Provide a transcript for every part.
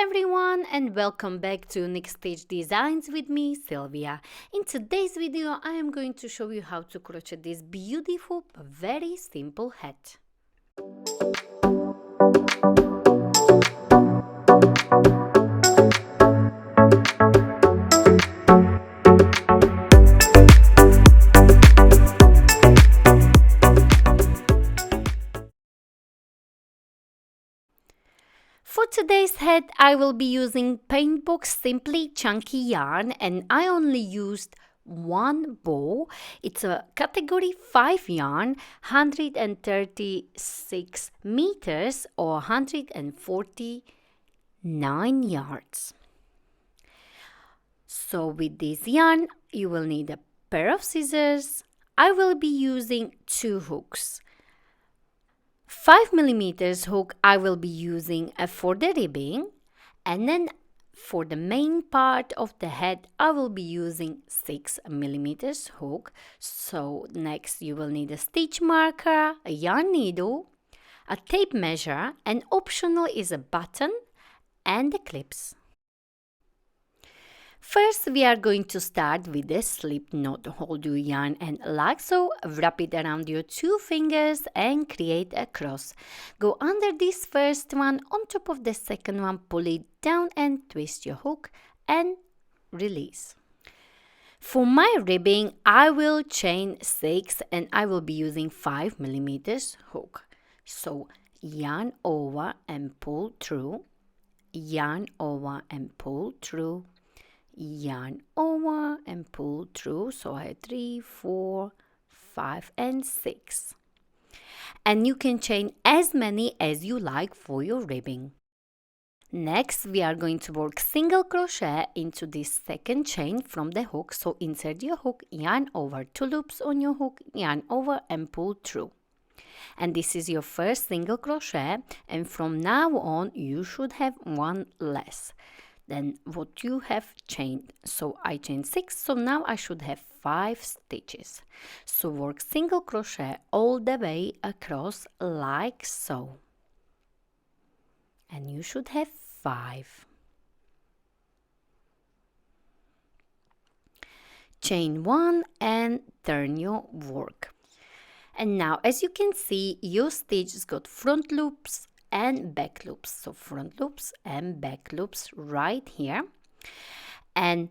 everyone, and welcome back to Next Stage Designs with me, Sylvia. In today's video I am going to show you how to crochet this beautiful, very simple hat. For today's hat, I will be using Paintbox Simply Chunky yarn, and I only used one bow. It's a category 5 yarn, 136 meters or 149 yards. So with this yarn, you will need a pair of scissors. I will be using 2 hooks. 5mm hook I will be using for the ribbing, and then for the main part of the head I will be using 6mm hook. So next you will need a stitch marker, a yarn needle, a tape measure, and optional is a button and the clips. First, we are going to start with the slip knot. Hold your yarn and like so, wrap it around your 2 fingers and create a cross. Go under this first one, on top of the second one, pull it down and twist your hook and release. For my ribbing, I will chain 6 and I will be using 5mm hook. So yarn over and pull through, yarn over and pull through, yarn over and pull through. So I had 3, 4, 5 and 6, and you can chain as many as you like for your ribbing. Next we are going to work single crochet into this second chain from the hook. So insert your hook, yarn over, 2 loops on your hook, yarn over and pull through, and this is your first single crochet, and from now on you should have 1 less than what you have chained. So I chained 6, so now I should have 5 stitches. So work single crochet all the way across like so, and you should have 5. Chain 1 and turn your work. And now as you can see, your stitch got front loops and back loops. So front loops and back loops right here, and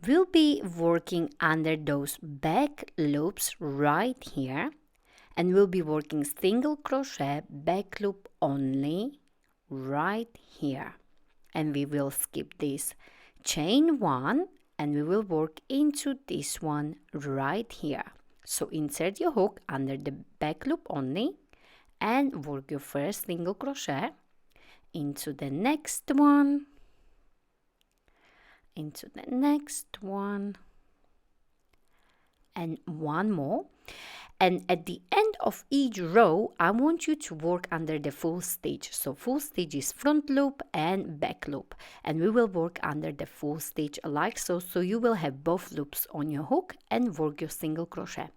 we'll be working under those back loops right here, and we'll be working single crochet back loop only right here, and we will skip this chain 1 and we will work into this one right here. So insert your hook under the back loop only and work your first single crochet into the next one, into the next one, and one more. And at the end of each row, I want you to work under the full stitch. So full stitch is front loop and back loop, and we will work under the full stitch like so. So you will have both loops on your hook and work your single crochet,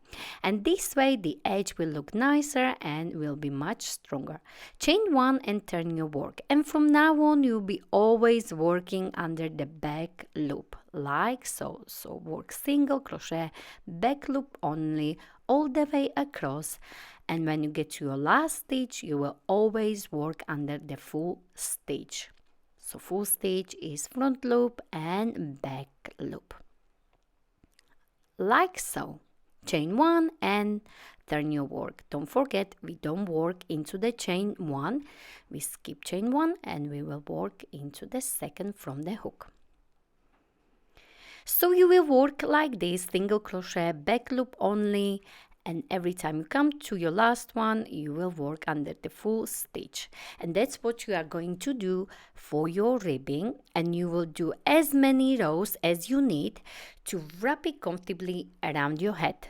and this way the edge will look nicer and will be much stronger. Chain 1 and turn your work, and from now on you'll be always working under the back loop like so. So work single crochet back loop only all the way across, and when you get to your last stitch you will always work under the full stitch. So full stitch is front loop and back loop like so. Chain 1 and turn your work. Don't forget, we don't work into the chain 1, we skip chain 1 and we will work into the second from the hook. So you will work like this, single crochet back loop only, and every time you come to your last one you will work under the full stitch, and that's what you are going to do for your ribbing, and you will do as many rows as you need to wrap it comfortably around your head.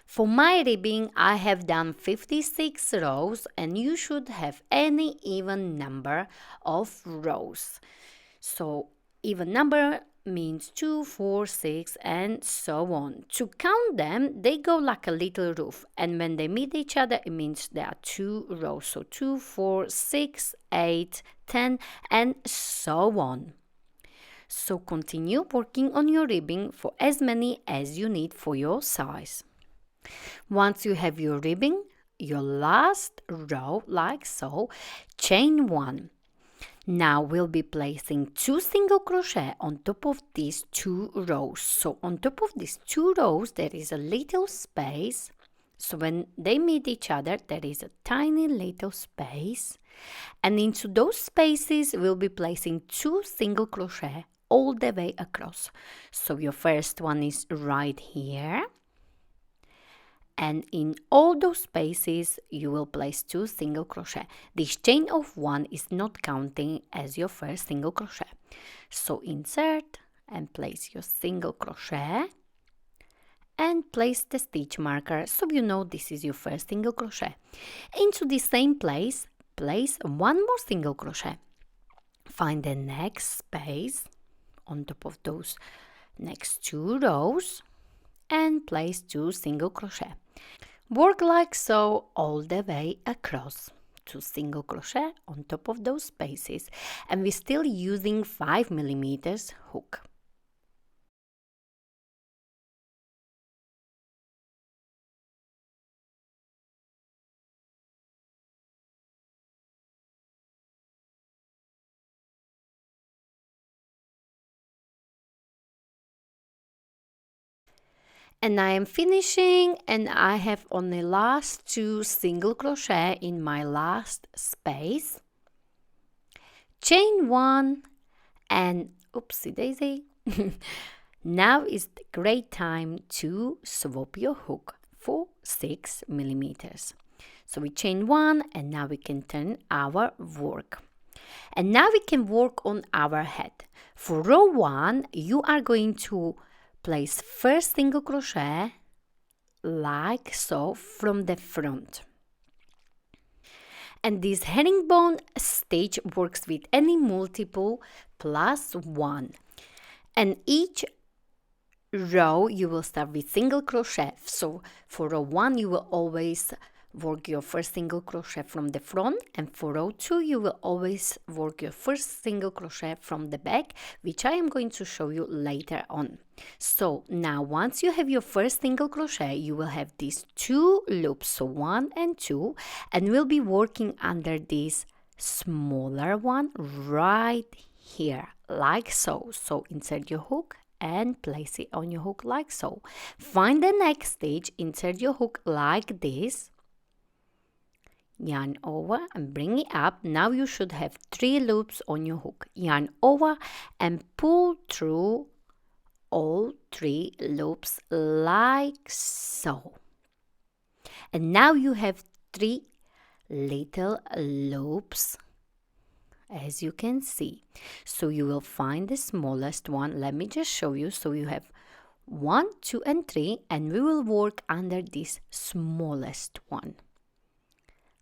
For my ribbing I have done 56 rows, and you should have any even number of rows. So even number means 2, 4, 6, and so on. To count them, they go like a little roof, and when they meet each other, it means there are 2 rows. So 2, 4, 6, 8, 10, and so on. So continue working on your ribbing for as many as you need for your size. Once you have your ribbing, your last row like so, chain 1. Now we'll be placing 2 single crochet on top of these 2 rows. So on top of these 2 rows there is a little space. So when they meet each other there is a tiny little space. And into those spaces we'll be placing 2 single crochet all the way across. So your first one is right here. And in all those spaces you will place 2 single crochet. This chain of 1 is not counting as your first single crochet. So insert and place your single crochet and place the stitch marker so you know this is your first single crochet. Into the same place, place 1 more single crochet. Find the next space on top of those next 2 rows and place 2 single crochet. Work like so all the way across. 2 single crochet on top of those spaces, and we're still using 5mm hook. And I am finishing, and I have only last 2 single crochet in my last space. Chain 1 and oopsie daisy. Now is the great time to swap your hook for 6mm. So we chain 1 and now we can turn our work. And now we can work on our head. For row 1, you are going to place first single crochet like so from the front. And this herringbone stitch works with any multiple plus 1. And each row you will start with single crochet. So for row 1 you will always work your first single crochet from the front, and for row 2 you will always work your first single crochet from the back, which I am going to show you later on. So now once you have your first single crochet, you will have these 2 loops, so 1 and 2, and we'll be working under this smaller one right here like so. So insert your hook and place it on your hook like so. Find the next stitch, insert your hook like this, yarn over and bring it up. Now you should have 3 loops on your hook. Yarn over and pull through all 3 loops like so. And now you have 3 little loops, as you can see. So you will find the smallest one. Let me just show you. So you have 1, 2 and 3, and we will work under this smallest one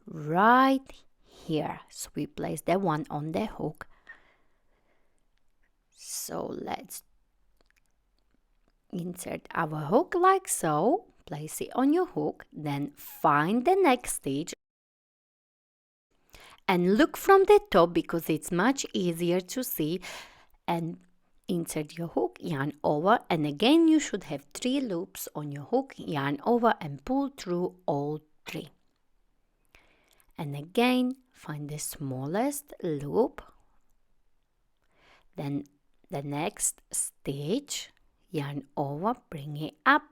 right here. So we place the one on the hook. So let's insert our hook like so, place it on your hook, then find the next stitch and look from the top because it's much easier to see, and insert your hook, yarn over, and again you should have 3 loops on your hook, yarn over and pull through all 3. And again find the smallest loop, then the next stitch, yarn over, bring it up,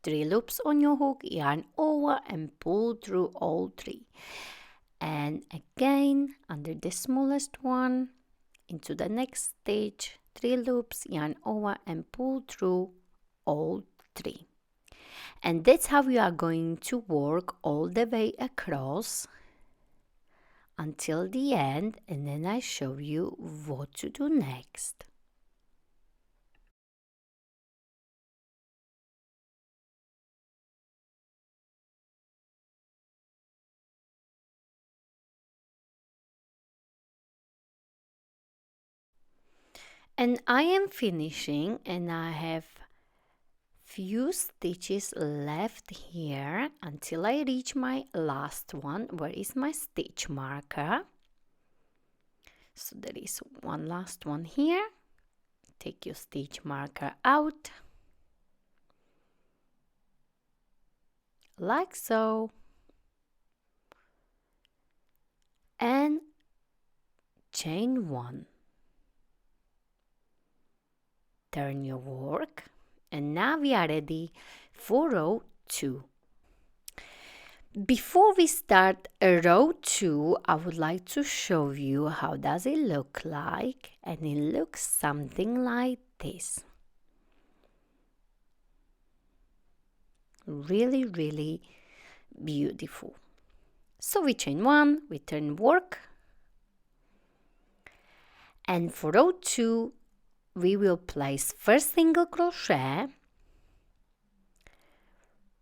3 loops on your hook, yarn over and pull through all 3. And again under the smallest one into the next stitch, 3 loops, yarn over and pull through all 3. And that's how we are going to work all the way across until the end, and then I show you what to do next. And I am finishing, and I have few stitches left here until I reach my last one. Where is my stitch marker? So there is one last one here. Take your stitch marker out, like so, and chain 1. Turn your work, and now we are ready for row 2. Before we start row 2, I would like to show you how does it look like, and it looks something like this. Really, really beautiful. So we chain 1, we turn work, and for row 2 we will place first single crochet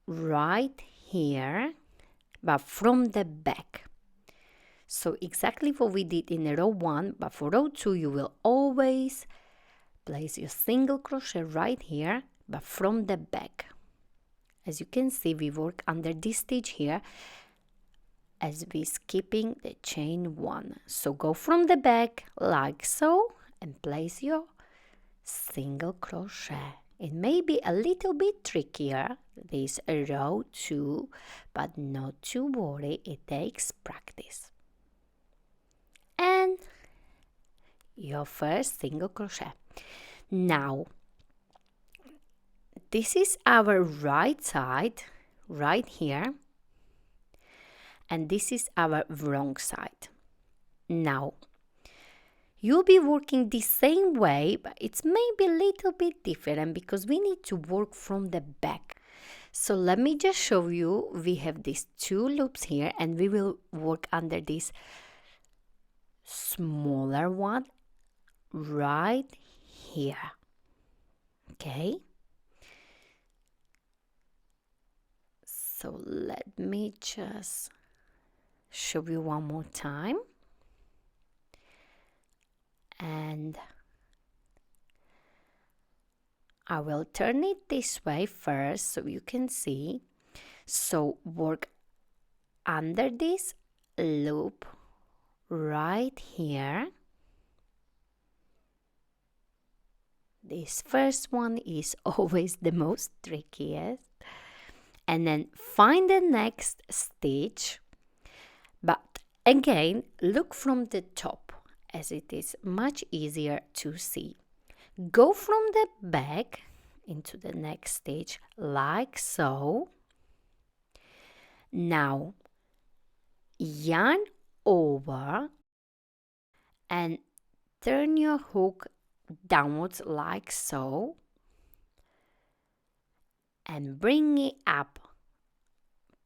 right here, but from the back. So exactly what we did in row 1, but for row 2 you will always place your single crochet right here, but from the back. As you can see, we work under this stitch here as we skipping the chain 1. So go from the back like so and place your single crochet. It may be a little bit trickier, this row 2, but not to worry, it takes practice. And your first single crochet. Now, this is our right side, right here, and this is our wrong side. Now, you'll be working the same way, but it's maybe a little bit different because we need to work from the back. So let me just show you. We have these 2 loops here, and we will work under this smaller one right here. Okay? So let me just show you one more time. And I will turn it this way first so you can see. So work under this loop right here. This first one is always the most trickiest. And then find the next stitch, but again look from the top as it is much easier to see. Go from the back into the next stitch like so. Now yarn over and turn your hook downwards like so and bring it up.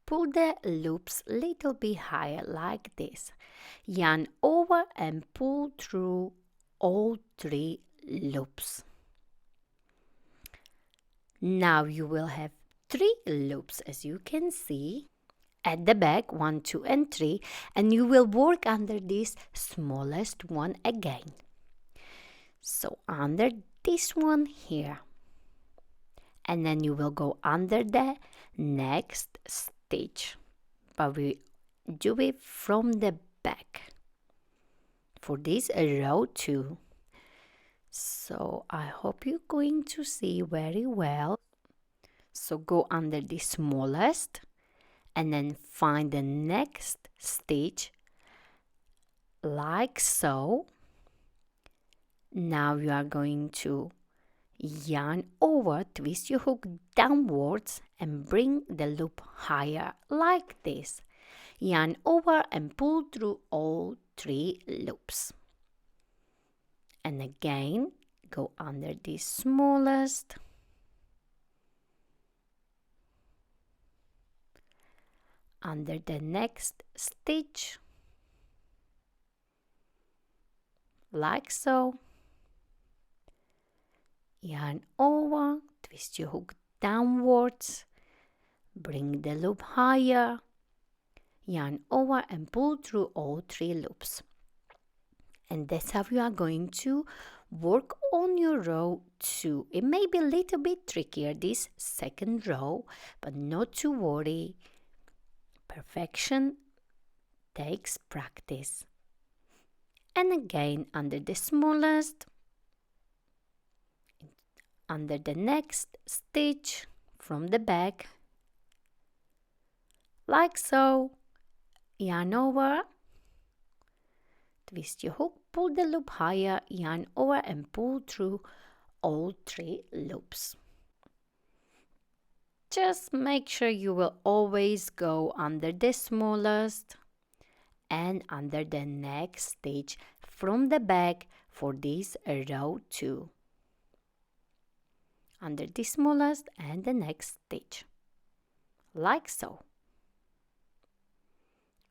Pull the loops a little bit higher like this. Yarn over and pull through all 3 loops. Now you will have 3 loops as you can see at the back, 1, 2 and 3, and you will work under this smallest one again. So under this one here, and then you will go under the next stitch, but we do it from the back for this row 2. So I hope you're going to see very well. So go under the smallest and then find the next stitch like so. Now you are going to yarn over, twist your hook downwards and bring the loop higher like this. Yarn over and pull through all 3 loops. And again, go under the smallest, under the next stitch, like so. Yarn over, twist your hook downwards, bring the loop higher, yarn over and pull through all 3 loops. And that's how you are going to work on your row 2. It may be a little bit trickier, this second row, but not to worry. Perfection takes practice. And again, under the smallest, under the next stitch from the back, like so, yarn over, twist your hook, pull the loop higher, yarn over and pull through all 3 loops. Just make sure you will always go under the smallest and under the next stitch from the back for this row 2. Under the smallest and the next stitch, like so.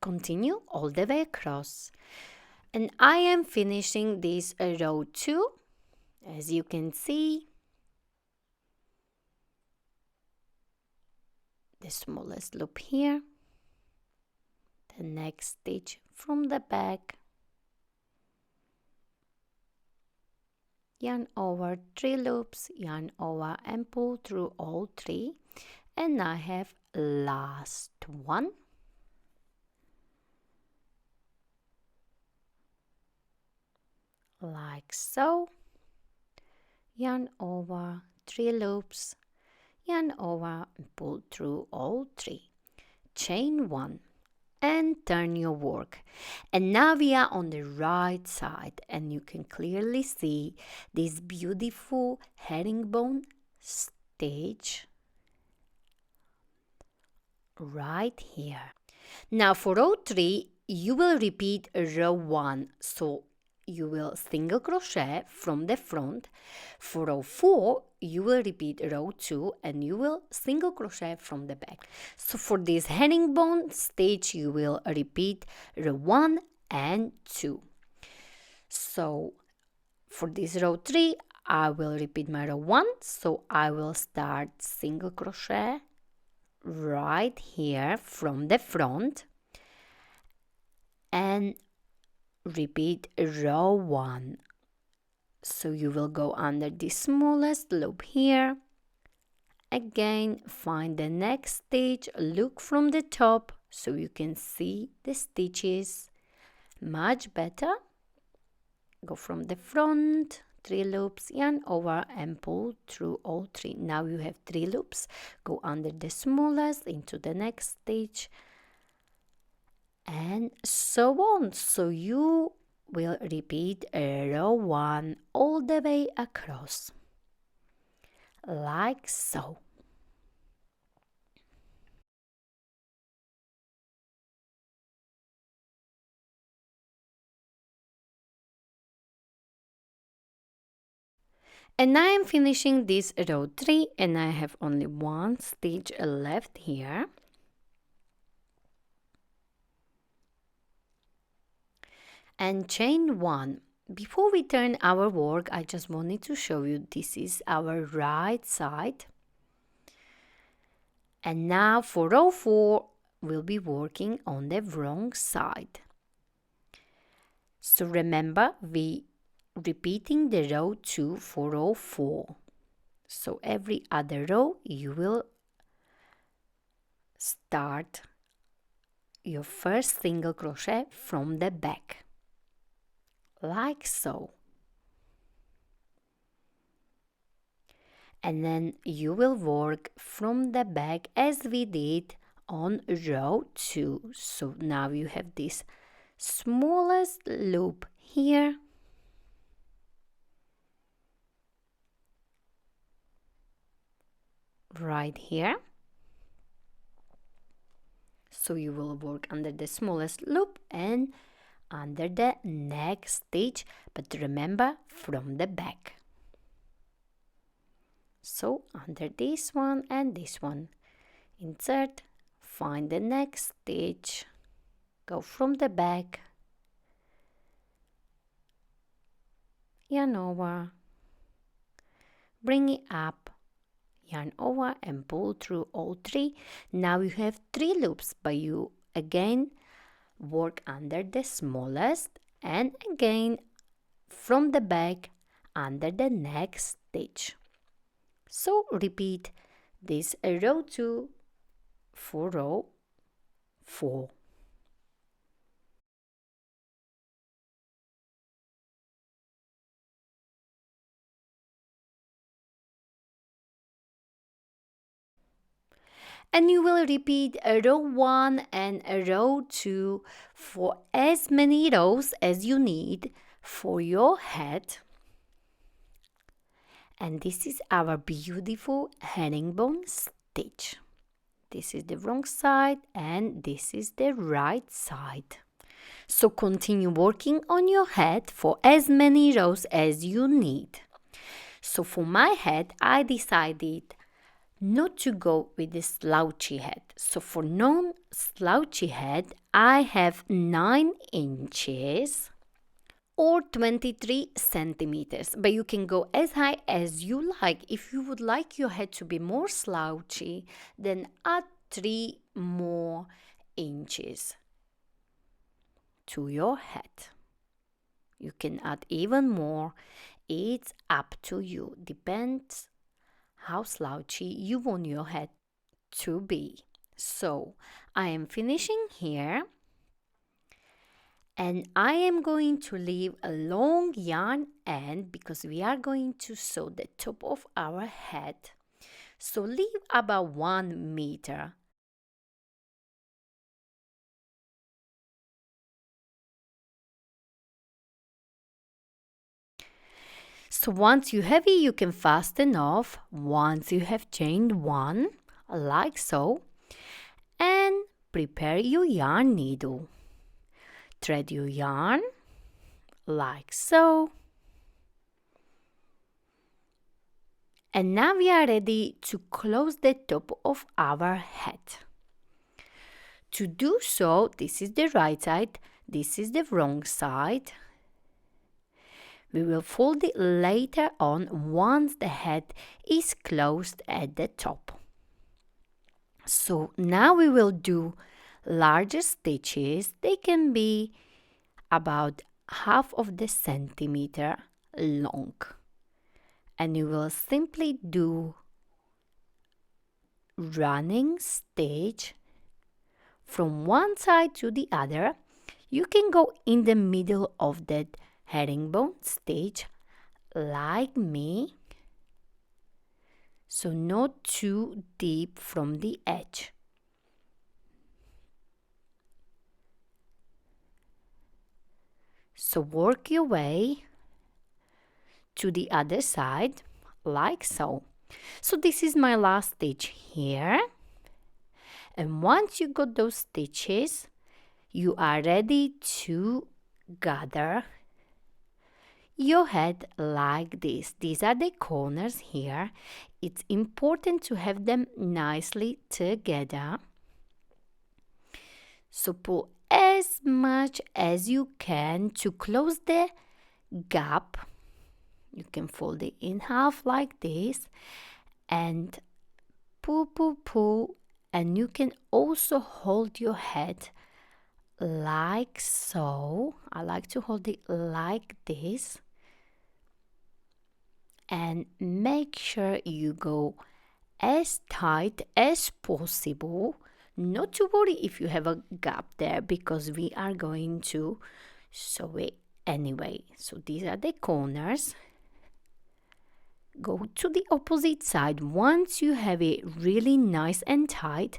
Continue all the way across. And I am finishing this row 2, as you can see. The smallest loop here, the next stitch from the back, yarn over 3 loops, yarn over and pull through all 3, and I have last one. Like so, yarn over 3 loops, yarn over and pull through all 3, chain 1 and turn your work. And now we are on the right side and you can clearly see this beautiful herringbone stitch right here. Now for row 3 you will repeat row 1, so you will single crochet from the front. For row 4 you will repeat row 2 and you will single crochet from the back. So for this herringbone stitch you will repeat row 1 and 2. So for this row 3 I will repeat my row 1, so I will start single crochet right here from the front and repeat row 1. So you will go under the smallest loop here. Again, find the next stitch, look from the top so you can see the stitches much better. Go from the front, 3 loops, yarn over and pull through all 3. Now you have 3 loops. Go under the smallest into the next stitch and so on. So you will repeat row 1 all the way across, like so. And I am finishing this row 3 and I have only 1 stitch left here. And chain 1. Before we turn our work, I just wanted to show you this is our right side. And now for row 4, we'll be working on the wrong side. So remember, we repeating the row 2 for row 4. So every other row you will start your first single crochet from the back, like so. And then you will work from the back as we did on row 2. So now you have this smallest loop here, right here. So you will work under the smallest loop and under the next stitch, but remember from the back. So under this one and this one, insert, find the next stitch, go from the back, yarn over, bring it up, yarn over and pull through all 3. Now you have 3 loops, but you again work under the smallest and again from the back under the next stitch. So repeat this row 2 for row 4. And you will repeat a row 1 and a row 2 for as many rows as you need for your hat. And this is our beautiful herringbone stitch. This is the wrong side and this is the right side. So continue working on your hat for as many rows as you need. So for my hat, I decided not to go with the slouchy hat. So for non-slouchy hat, I have 9 inches or 23 centimeters, but you can go as high as you like. If you would like your hat to be more slouchy, then add 3 more inches to your hat. You can add even more. It's up to you. Depends how slouchy you want your hat to be. So I am finishing here, and I am going to leave a long yarn end because we are going to sew the top of our hat. So leave about 1 meter. So once you have it, you can fasten off once you have chained 1, like so, and prepare your yarn needle. Thread your yarn like so. And now we are ready to close the top of our hat. To do so, this is the right side, this is the wrong side. We will fold it later on once the hat is closed at the top. So now we will do larger stitches. They can be about half of the centimeter long. And you will simply do running stitch from one side to the other. You can go in the middle of that herringbone stitch like me, so not too deep from the edge. So work your way to the other side like so. So this is my last stitch here, and once you got those stitches, you are ready to gather your head like this. These are the corners here. It's important to have them nicely together. So pull as much as you can to close the gap. You can fold it in half like this and pull, and you can also hold your head like so. I like to hold it like this, and make sure you go as tight as possible. Not to worry if you have a gap there, because we are going to sew it anyway. So these are the corners. Go to the opposite side once you have it really nice and tight,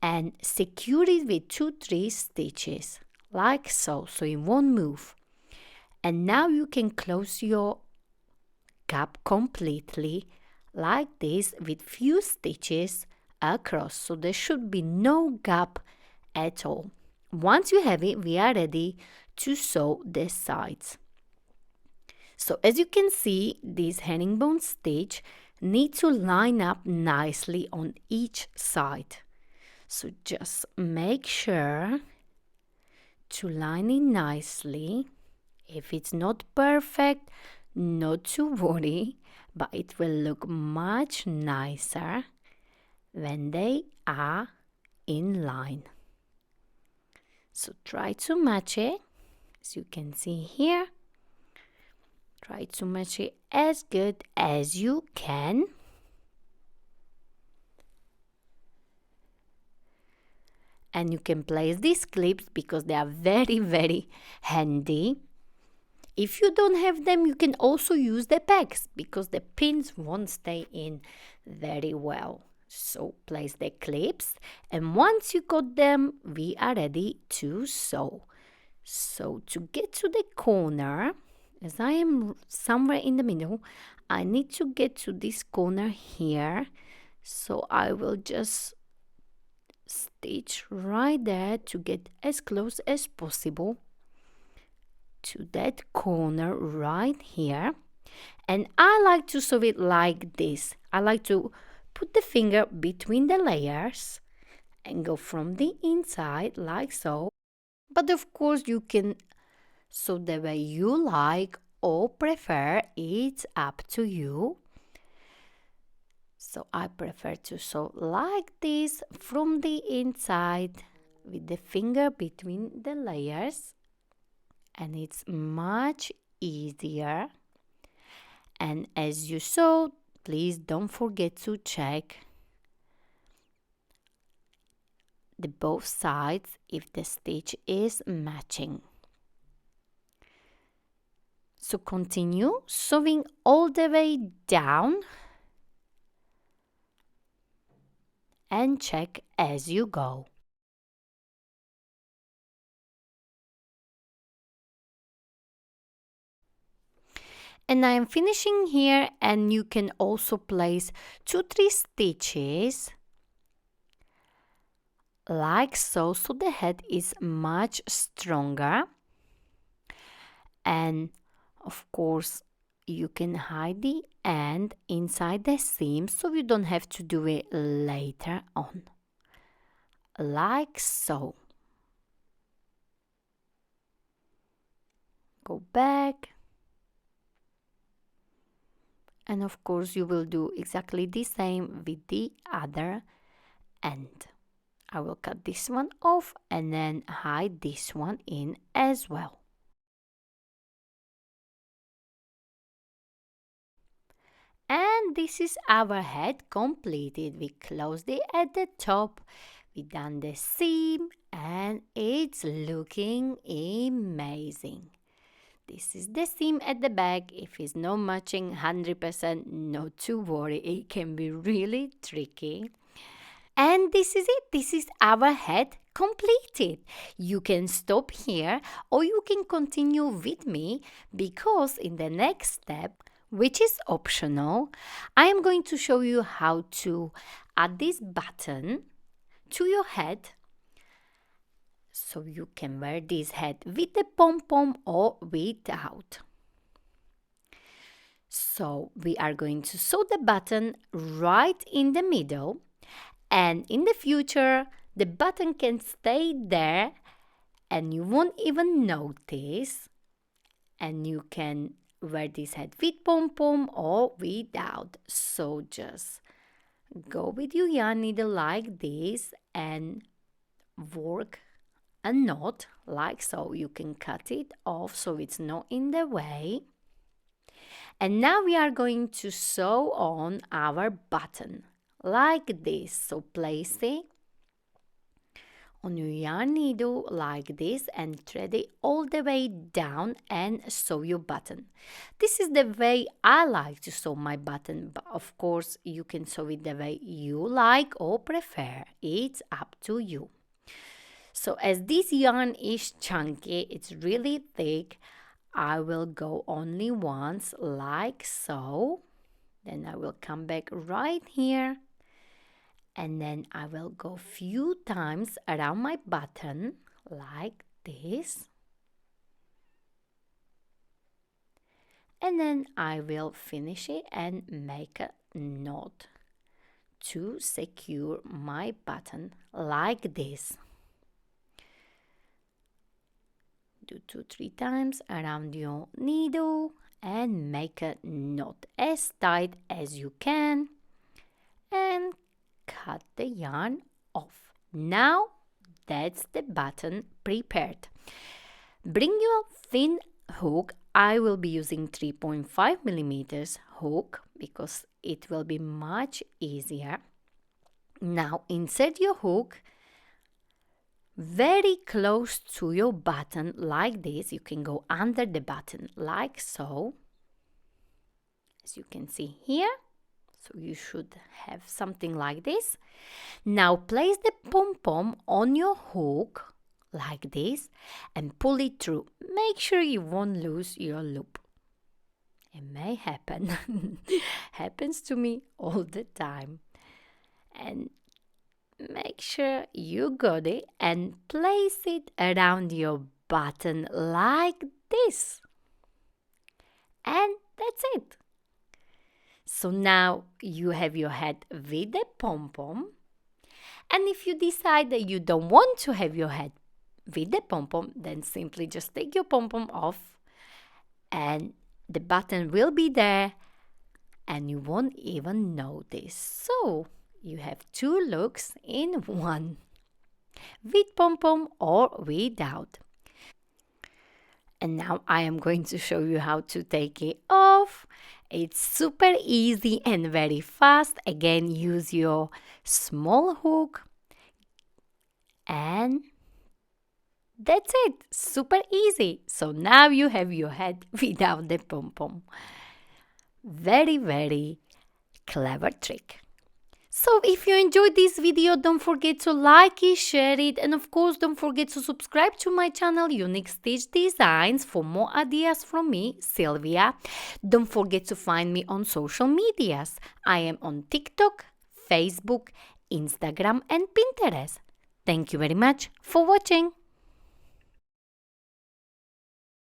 and secure it with 2-3 stitches like so, so it won't move. And now you can close your gap completely like this with few stitches across, so there should be no gap at all. Once you have it, we are ready to sew the sides. So as you can see, this herringbone stitch need to line up nicely on each side. So just make sure to line it nicely. If it's not perfect, not to worry, but it will look much nicer when they are in line. So try to match it, as you can see here. Try to match it as good as you can. And you can place these clips because they are very, very handy. If you don't have them, you can also use the pegs because the pins won't stay in very well. So place the clips, and once you got them, we are ready to sew. So to get to the corner, as I am somewhere in the middle, I need to get to this corner here. So I will just stitch right there to get as close as possible to that corner right here. And I like to sew it like this. I like to put the finger between the layers and go from the inside like so. But of course you can sew the way you like or prefer. It's up to you. So I prefer to sew like this from the inside with the finger between the layers, and it's much easier. And as you sew, please don't forget to check the both sides if the stitch is matching. So continue sewing all the way down and check as you go. And I am finishing here, and you can also place 2-3 stitches like so, so the head is much stronger. And of course you can hide the end inside the seam so you don't have to do it later on, like so. Go back, and of course you will do exactly the same with the other end. I will cut this one off and then hide this one in as well. And this is our head completed. We closed it at the top, we done the seam, and it's looking amazing. This is the seam at the back. If it's not matching 100%, not to worry, it can be really tricky. And this is it. This is our head completed. You can stop here or you can continue with me, because in the next step, which is optional, I am going to show you how to add this button to your head, so you can wear this hat with the pom-pom or without. So we are going to sew the button right in the middle, and in the future the button can stay there and you won't even notice, and you can wear this hat with pom-pom or without. So just go with your yarn needle like this and work a knot like so. You can cut it off so it's not in the way. And now we are going to sew on our button like this. So place it on your yarn needle like this and thread it all the way down and sew your button. This is the way I like to sew my button, but of course you can sew it the way you like or prefer. It's up to you. So as this yarn is chunky, it's really thick, I will go only once like so. Then I will come back right here, and then I will go few times around my button like this. And then I will finish it and make a knot to secure my button like this. Do 2-3 times around your needle and make a knot as tight as you can and cut the yarn off. Now that's the button prepared. Bring your thin hook, I will be using 3.5 millimeters hook because it will be much easier. Now insert your hook very close to your button like this. You can go under the button like so, as you can see here. So you should have something like this. Now place the pom-pom on your hook like this and pull it through. Make sure you won't lose your loop. It may happen. Happens to me all the time. And make sure you got it and place it around your button like this. And that's it. So now you have your head with the pom-pom. And if you decide that you don't want to have your head with the pom-pom, then simply just take your pom-pom off and the button will be there and you won't even notice. So you have two looks in one, with pom-pom or without. And now I am going to show you how to take it off. It's super easy and very fast. Again, use your small hook and that's it. Super easy. So now you have your head without the pom-pom. Very, very clever trick. So if you enjoyed this video, don't forget to like it, share it, and of course don't forget to subscribe to my channel Unique Stitch Designs for more ideas from me, Sylvia. Don't forget to find me on social medias. I am on TikTok, Facebook, Instagram and Pinterest. Thank you very much for watching.